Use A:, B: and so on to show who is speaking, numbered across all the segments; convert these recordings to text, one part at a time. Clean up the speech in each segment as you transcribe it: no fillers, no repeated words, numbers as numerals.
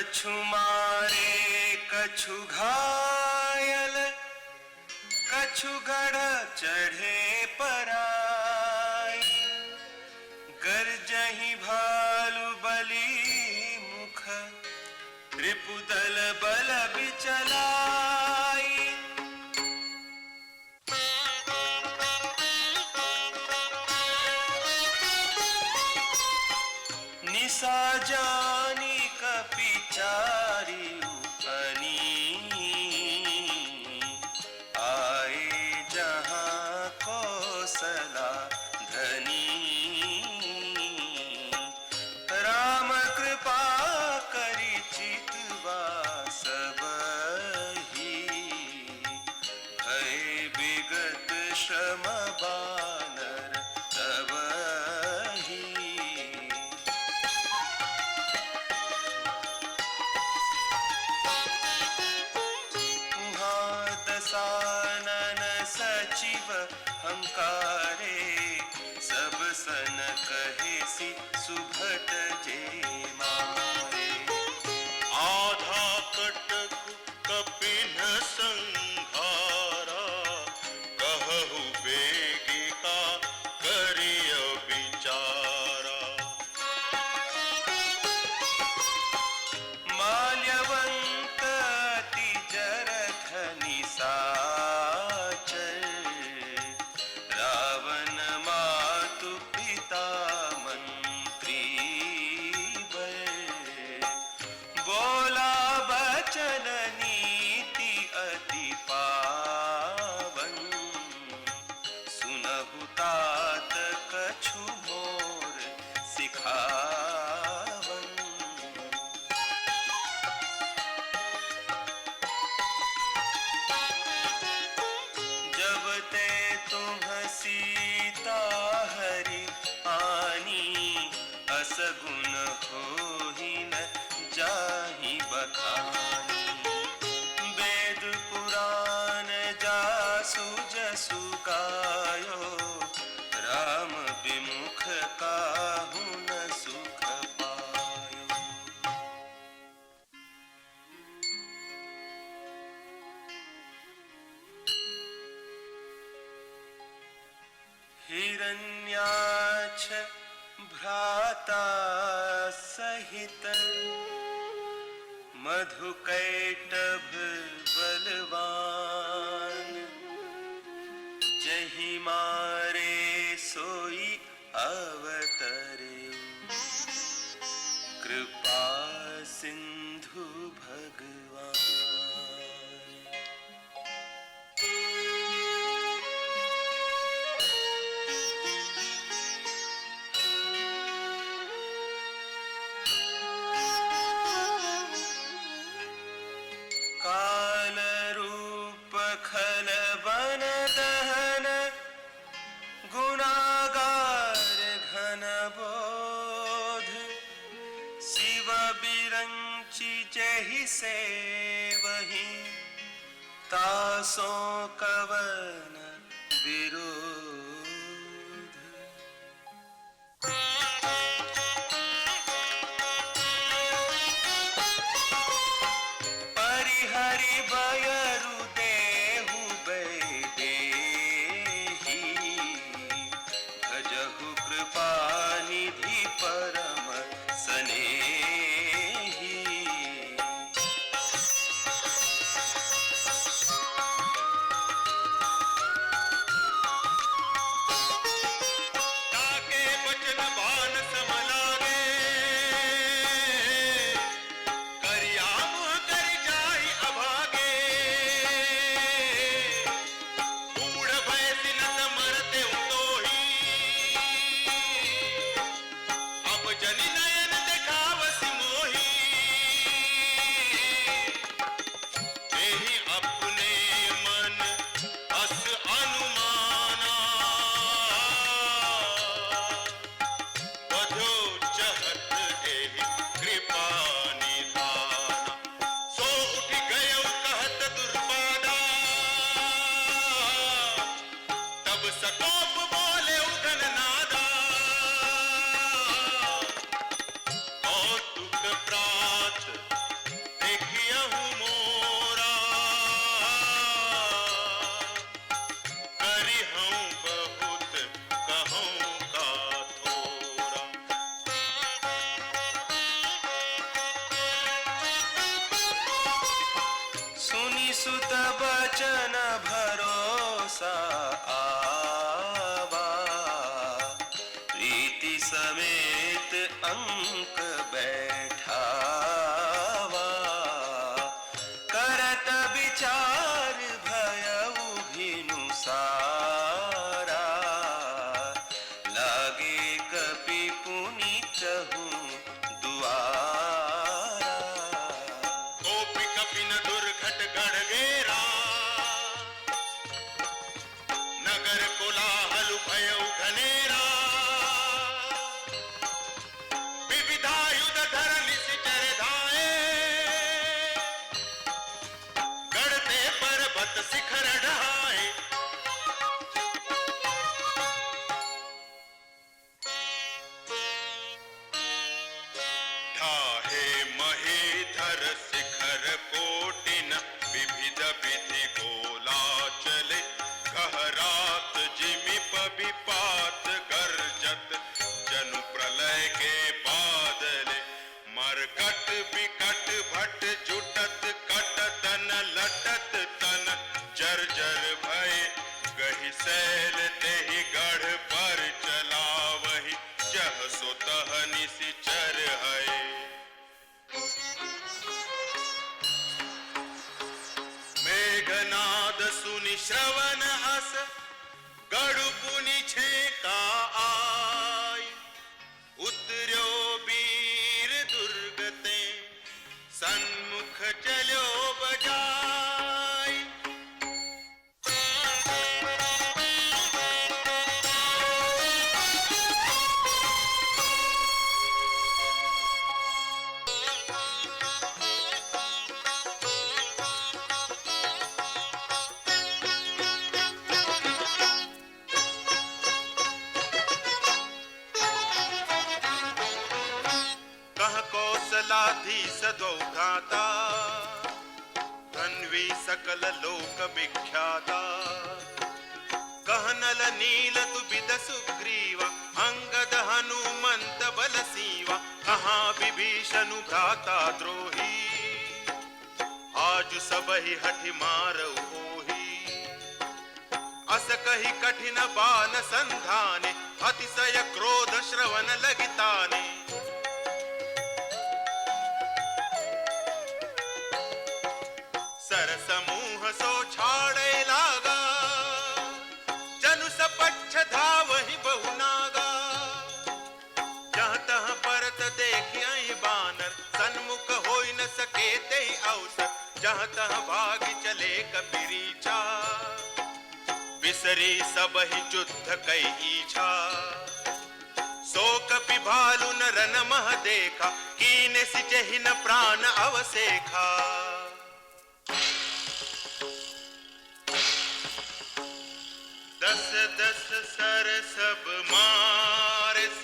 A: कछु मारे कछु घायल, कछु गढ़ चढ़े पराई। गर्जहि भालु बलि मुख, रिपुदल बल बिचलाई। निसा जानी कपि चारि उपनी, आए जहाँ कौशला धनी। राम कृपा करि चितवा सबहि, भय विगत श्रम बानर तबहि। दसानन सचिव हंकारे, सब सन कहेसी सुभट जे मारे।
B: आधा कटक कपिन संहारा, कहु बेगिका करिय विचारा।
A: माल्यवंत अति जरथ निसाचर, रावण मातु पिता मंत्री बर। बोला बचन नीति अति पावन, सुनहु तात कछु मोर सिखावन। जब ते तुम सीता हरि आनी, असगुन होहि न जाहि बखानी। वेद पुराण जासु जसु गायो, राम विमुख काहू न सुख पायो। हिरण्याक्ष भ्राता सहित, मधुकैटभ बलवान। जहि मारे सोई अवतरे, कृपा सिंधु भगवान। काल रूप खल वन दहन, गुणागार घन बोध। शिव बिरंचि जेहि सेवहि, तासो कवन विरोध। परिहरि बयरु देहु बैदेही, भजहु कृपा निधि परम सनेही। सा आवा, प्रीति समेत अंक बैठावा, करत विचार भयउ भिनु सारा, लागे कपि पुनि चहु दुआरा।
B: गोपी कपिन दुर्घट गढ़ गेरा, नगर कोलाहल भयउ घनेरा, विविधायुध धर निशिचर धाये, गढ़ते पर्वत शिखर ढहाए। ढाहे महीधर शिखर कोटिन, विविध विधि गोला चले, कहरात जिमिप विपात गर्जत, जनु प्रलय के बादले, मरकट विकट भट जुटत, कटतन लटत तन, जर्जर भय गहि सैल तेहि गढ़ पर चलावहि, जह सो तह निशिचर है। मेघनाद सुनि श्रवण अस, गढ़ पुनि छेका आय, उतर्यो वीर दुर्गते, सन्मुख चलो बजाय। कह कौशलाधीश दो भ्राता, धन्वी सकल लोक विख्याता, कह नल नील दुबिद सुग्रीवा, अंगद हनुमंत बल सीवा, कहाँ विभीषण भ्राता द्रोही, आज सबहि हठि मारऊ ओही। अस कहि कठिन बान संधाने, अतिशय क्रोध श्रवण लगिताने, सर समूह सो छाड़े लागा, जनु सपच्छ धावहि बहु नागा। जहाँ तहाँ परत देखियहि बानर, सन्मुख होई न सके तेहि अवसर, जहाँ तहाँ भागी चले कपिरीचा, बिसरी सबहि युद्ध कई इच्छा। सो कपि भालु न रन मह देखा, कीने सिचहि न प्राण अवसेखा। दस दस सर सब मारस,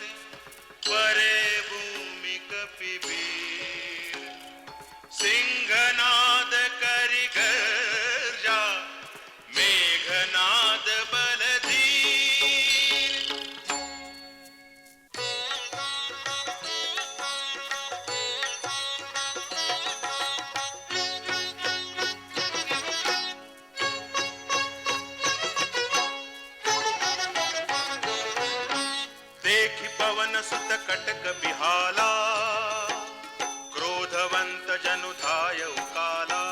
B: परे भूमि कपि वीर, सिंहनाद करि गर्जा, मेघनाद बलधीर। देखि पवन सुत कटक बिहाला, क्रोधवंत जनु धायउ काला,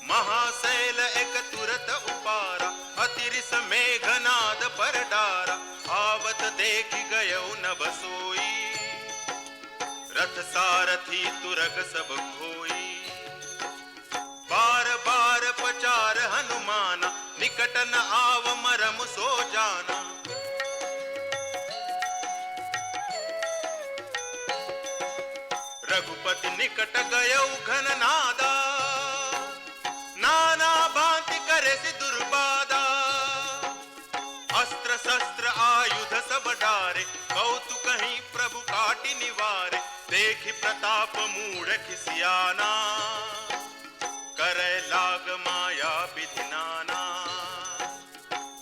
B: महाशैल एक तुरत उपारा, अतिरिस मेघनाद पर डारा, आवत देखि गयउ न बसोई, रथ सारथी तुरग सब खोई। बार बार पचार हनुमाना, निकट न आव मरम सो जाना। रघुपति निकट गयउ घन नादा, नाना भांति करे सि दुर्बादा। अस्त्र शस्त्र आयुध सब डारे, कौतुकहि प्रभु काटि निवारे। देखि प्रताप मूढ़ खिसियाना, करे लाग माया विधि नाना।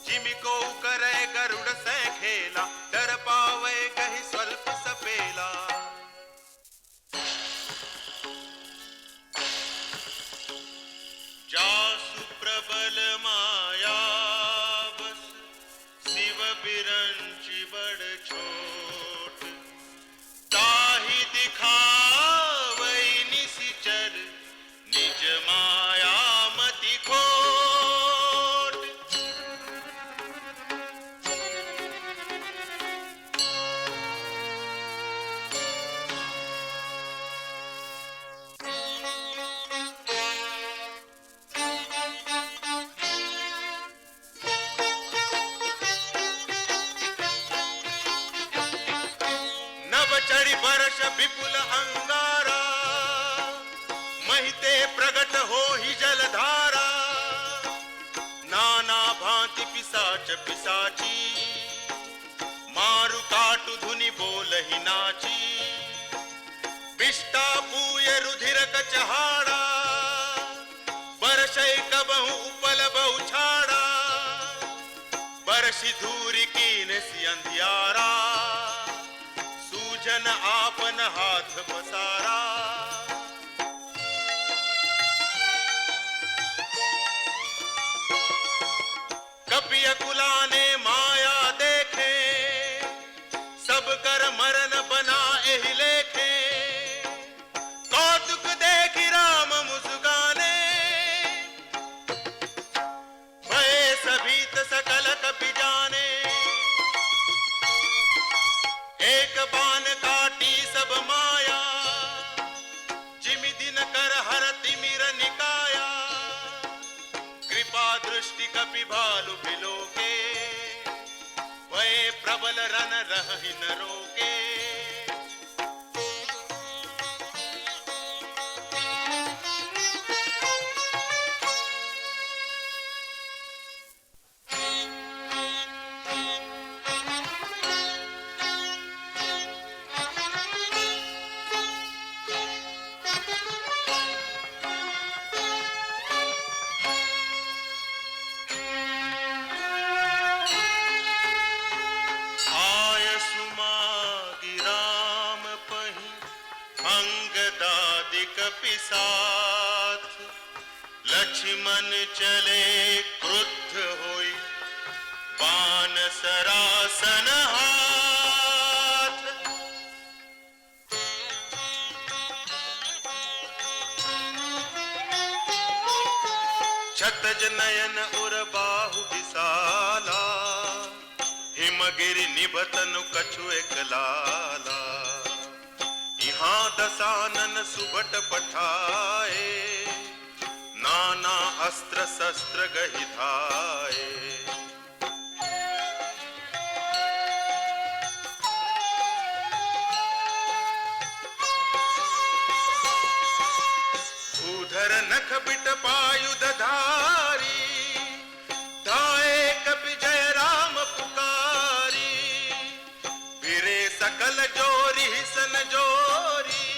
B: जिमिको करे गरुड़ सै खेला, डर पावे कहि स्वल्प सपेला। जासु प्रबल माया, विपुल अंगारा, महिते प्रगट हो ही जलधारा, नाना भांति पिसाच पिसाची, मारु काटु धुनि बोलहि नाची, विष्टा पूय रुधिर कचहाड़ा, बरसै कबहु उपल बहुछाड़ा, बरसी धूरी कीन सी अंधियारा, सूजन आपन हाथ पसारा। कपि अकुलाने माया देखे, सब कर मरण बना एहि लेखे, कौतुक देखि राम मुस्काने, भये सभीत सकल कपि जाने, एक बाण काटी सब माया, जिमि दिन कर हर तिमिर निकाया, कृपा दृष्टि कपि भालु बिलोके, भये प्रबल रन रहहि न रोके। कपि साथ लक्ष्मण चले क्रुद्ध होई, बाण सरासन हाथ, छतज नयन उर बाहु विशाला, हिमगिरि निभतनु कछु एक लाला, यहाँ दसानन सुबट पठाए, नाना अस्त्र शस्त्र गहि धाए, भूधर नख बिट पायुध धारी, धाए कपि जय राम पुकारी, भिरे सकल जोरी सन जोरी,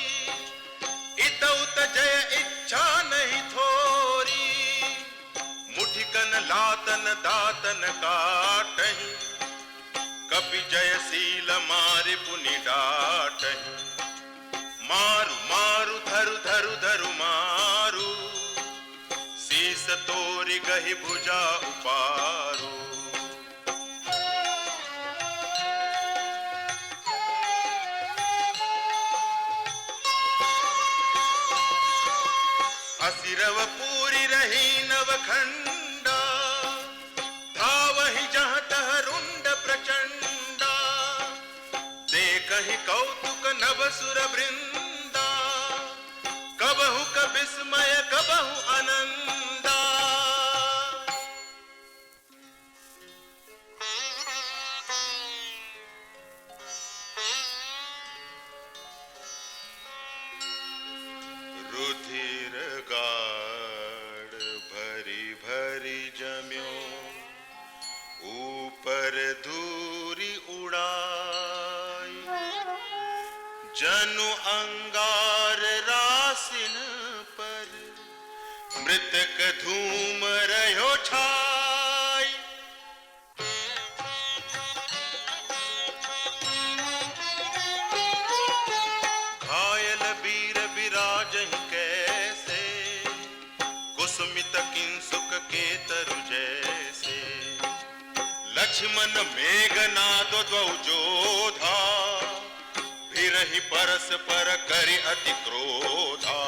B: इतउत जय इच्छा नहीं थोरी, मुठिकन लातन दातन काटहि, कपि जयशील मारि पुनि डाटहि, मारु मारु धरु धरु धरु मारु, शीस तोरि गहि भुजा उपारू, असिरव पूरी रही नवखंडा, धावहि जहाँ तह रुंड प्रचंडा, देखहि कौतुक नभ सुर वृंदा, कबहु कविस्मय कबहु आनंदा। रुधिर गाड़ भरी भरी जम्यो, ऊपर धूरी उड़ाई, जनु अंगार रासिन पर, मृतक धूम रह्यो छाई, घायल वीर विराजहि कैसे, कुसुमित किंसुक के तरु जैसे, लक्ष्मण मेघनाद द्वौ जोधा, भिरहि परस्पर करि अति क्रोधा,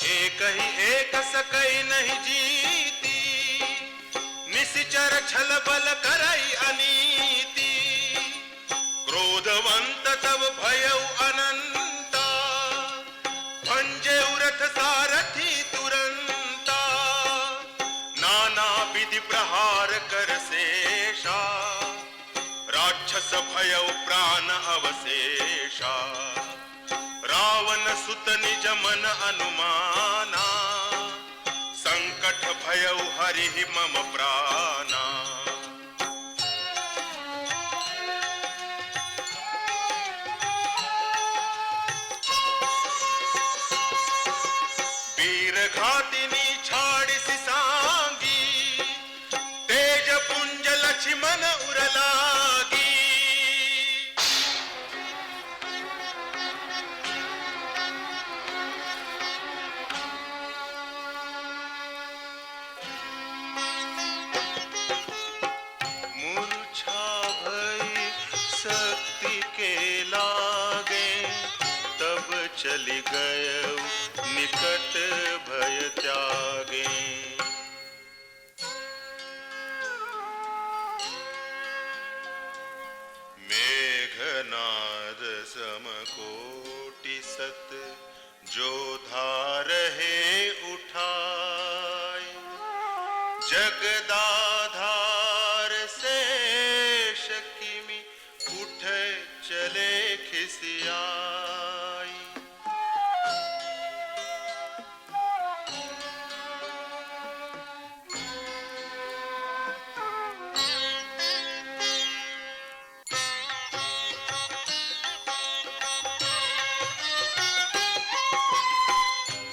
B: एक ही एक सकई नहीं जीती, निश्चर छल बल करई अनीति, क्रोधवंत तब भयउ अनंता, भंजे उरथ सारथी तुरंता, भयउ प्राण अवशेषा, रावण सुत निज मन अनुमाना, संकट भयउ हरि मम प्राणा। वीर घातिनी छाड़िसि सांगी, तेज पुंज लक्ष्मण उरलागी। मूर्छा भई शक्ति के लागे, तब चली गए निकट भय त्यागे। मेघनाद समकोटि सत, जो धारहे उठाए, जगदाधार शेष किमि उठे चले खिसियाई।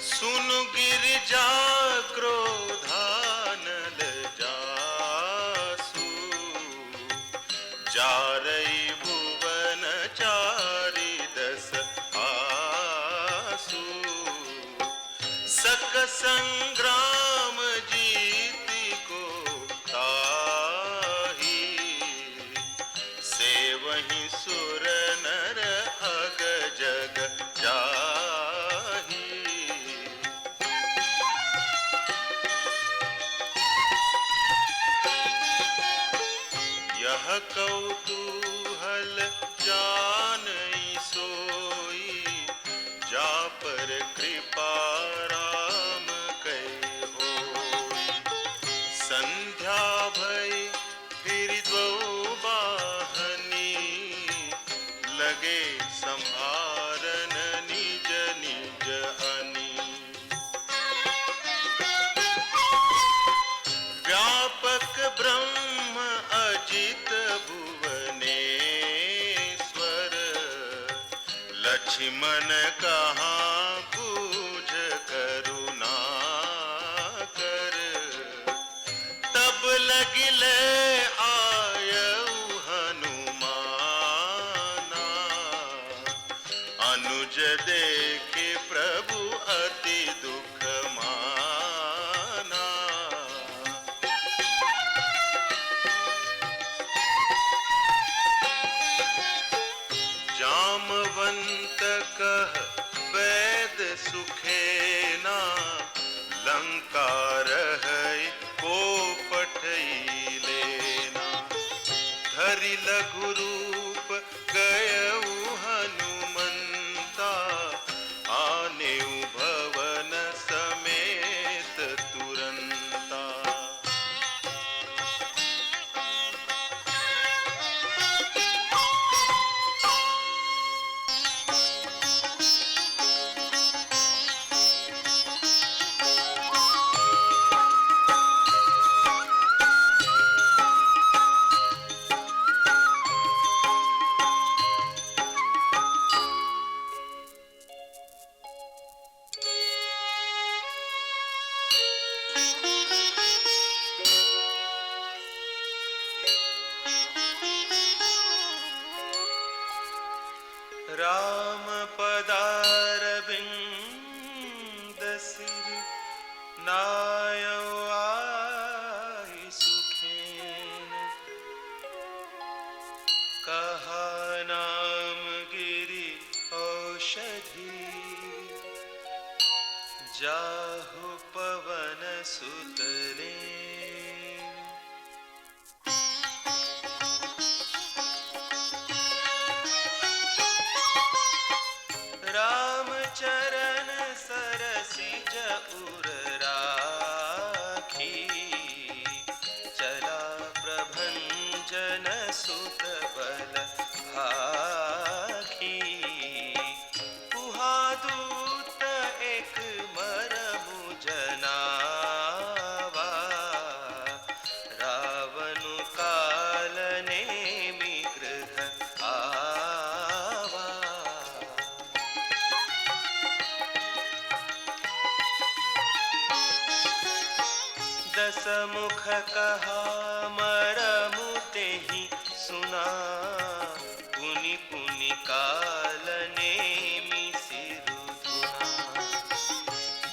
B: सुनु गिरिजा क्रोधानल जासु, जारई भुवन चारि दस आसु। सक संग्राम जीति को ताही, से वही सुर नर अग जग जाही। यह कौतूहल जानई सोई, जा पर कृपा राम कै होई। संध्या भई फिर द्वौ बाहनी, लगे संभारन निज निज अनी। व्यापक ब्रह्म अजित भुवनेश्वर, लक्ष्मण कहाँ बूझ करुणा कर। तब लगिले आयऊ हनुमाना, अनुज देखे प्रभु अति दुख माना। जामवंत कह वैद सुखेना, लंका रहै को पठई लेना। धरि लघु रूप गयऊ हनुमंता, आनेऊ भवन समेत तुरंता। राम पदारविंद सिर, नायौ आई सुखेन। कहा नाम गिरि औषधि, जाहु पवन सुत लेन। रामचरण सरसिज उर राखी, चला प्रभंजन सुत बल
A: समुख कहा मरमु तेहि सुना, पुनि पुनि काल नेमि सिरु धुना।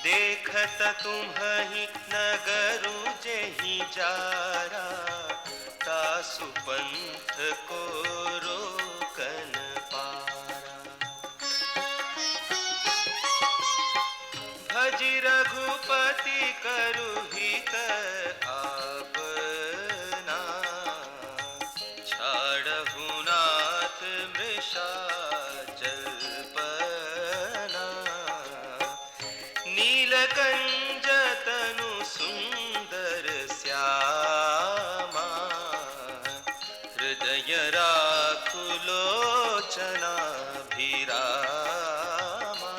A: देखत तुम्हि नगरु जेहि जारा, तासु पंथ को रोकन पारा। भजि रघुपति करु हित आपना, छाड़हु नाथ मृषाचल पना। नीलकंज तनु सुंदर श्यामा, हृदय राखु लोचना भिरामा।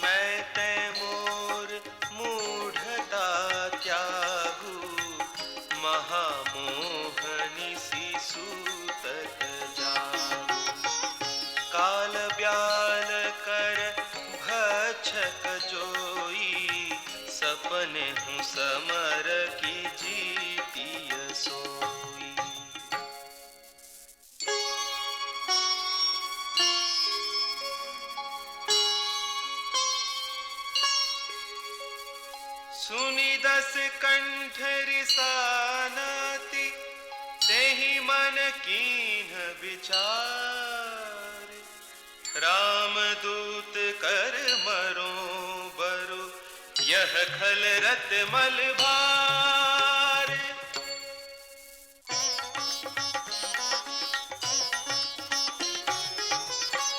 A: मैं ते मोर मूढ़ता त्यागू, महामोहनि सूतक जागू। काल ब्याल कर भक्षक जोई, सपने हूँ समर की जीतिय सोई। सुनि दस कंठ रिसानति, तेहि मन कीन्ह विचार। रामदूत कर मरो बरु, यह खल रत मल भार।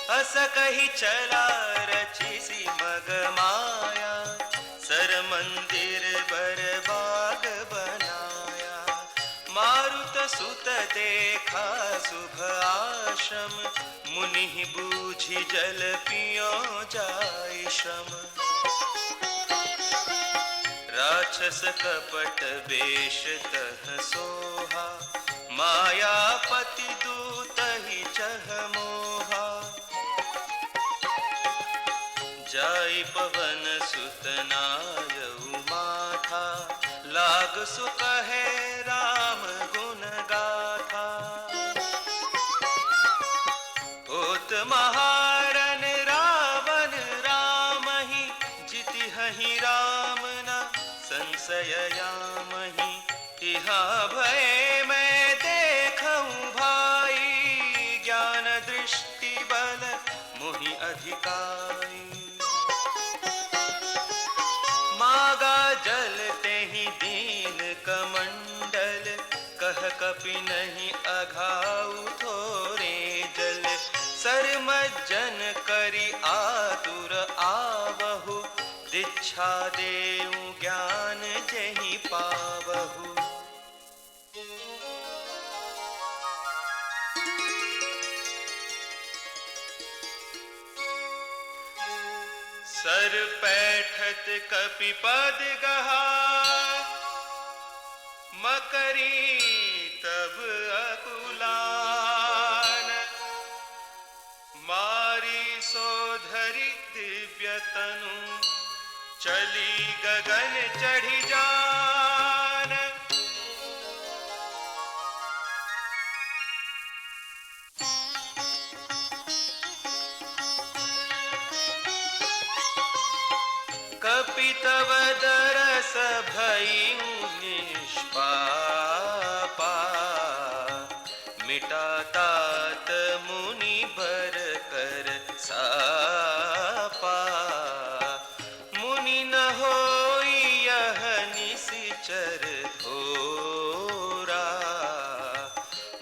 A: अस कहि चला रचिसी मग माया, सर मंदिर बर बाग बनाया। मारुत सुत देखा शुभ आश्रम, मुनि बूझि जल पियो जाय श्रम। राक्षस कपट वेश तह सोहा, मायापति दूत ही चह मोहा। जाई पवन सुत नायउ माथा, लाग सुकहे राम गुण गाथा। होत महारन रावण रामहि, जिति हहि राम न संशय यामहि। तिहा भय मैं देखऊं भाई, ज्ञान दृष्टि बल मोहि अधिकाई। मागा जल तेहि दीन कमंडल, कह कपि नहीं अघाउ थोरे जल। सर मज्जन करि आतुर आवहु, दीक्षा देऊ ज्ञान जेहि पावहु। सर पैठत कपि पद गहा, मकरी तब अकुलान। मारी सोधरि दिव्य तनु, चली गगन चढ़ी जान। कपि तव दरस भयउ निष्पापा, मिटा तात मुनि बर कर सापा। मुनि न होई यह निसिचर घोरा,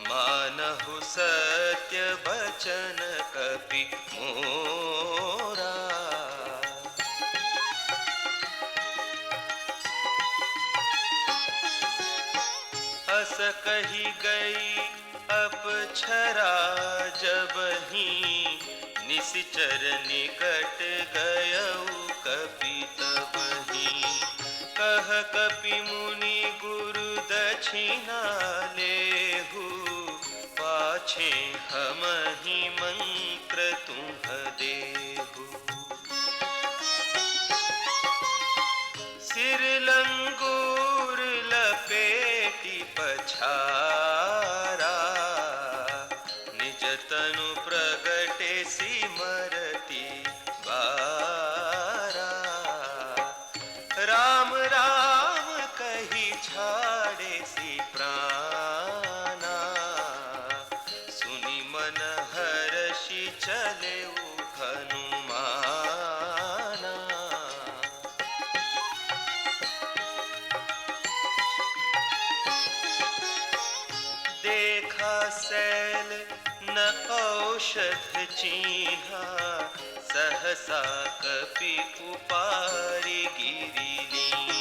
A: मानहु सत्य बचन कपि मोरा। अस कही गई अपछरा, जबहि निसिचर निकट गयऊ कपि तबहि। कह कपि मुनि गुरु दक्षिणा लेहु, पाछे हमहि मंत्र तुम दे। छारा निज तनु प्रगटे सिमरती बारा राम राम कही छाड़े सी प्राणा सुनि मन हर्षि चले हनुमाना देखा सैल न औषध चीन्हा सहसा कपि उपारि गिरि लीन्हा